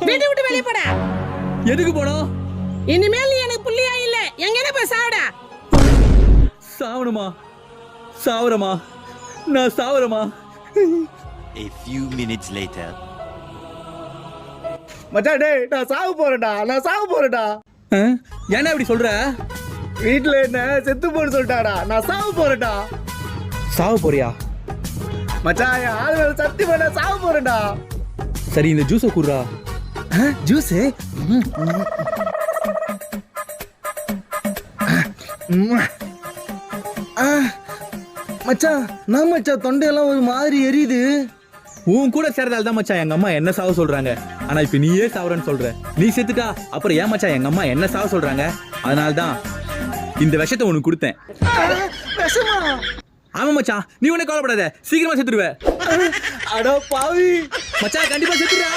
வீட்டை விட்டு வெளியே போடா. எதுக்கு போனோம்? இனிமேல் நீ எனக்கு புள்ளியா இல்ல. எங்கேனா போய் சாவடா. சாவணுமா? சாவரமா? நான் சாவரமா? A few minutes later. மச்சான் டேய் நான் சாவு போறேன்டா. என்ன இப்படி சொல்ற? வீட்டுல என்ன செத்து போன்னு சொல்லிட்டாடா. நான் சாவு போறேன்டா. சாவ போறியா? மச்சான் என் ஆள் மேல சத்தி பண்ண சாவு போறேன்டா. சரி இந்த ஜூஸை குடுறா. ஜூஸ் மச்சான் நான் மச்சான் தொண்டையெல்லாம் ஒரு மாதிரி எரியுது. உன் கூட சேர்றதால தான் மச்சான் எங்க அம்மா என்ன சாவ சொல்றாங்க. ஆனா இப்ப நீயே சாவறன்னு சொல்ற. நீ செத்துட்டா அப்புறம் ஏன் மச்சான் எங்க அம்மா என்ன சாவ சொல்றாங்க? அதனால தான் இந்த விஷத்தை உனக்கு கொடுத்தேன். விஷமா? ஆமா மச்சான், நீ உனக்கு கவலைப்படாத, சீக்கிரமா செத்துருவ. அட பாவி மச்சான் கண்டிப்பா செத்துடா.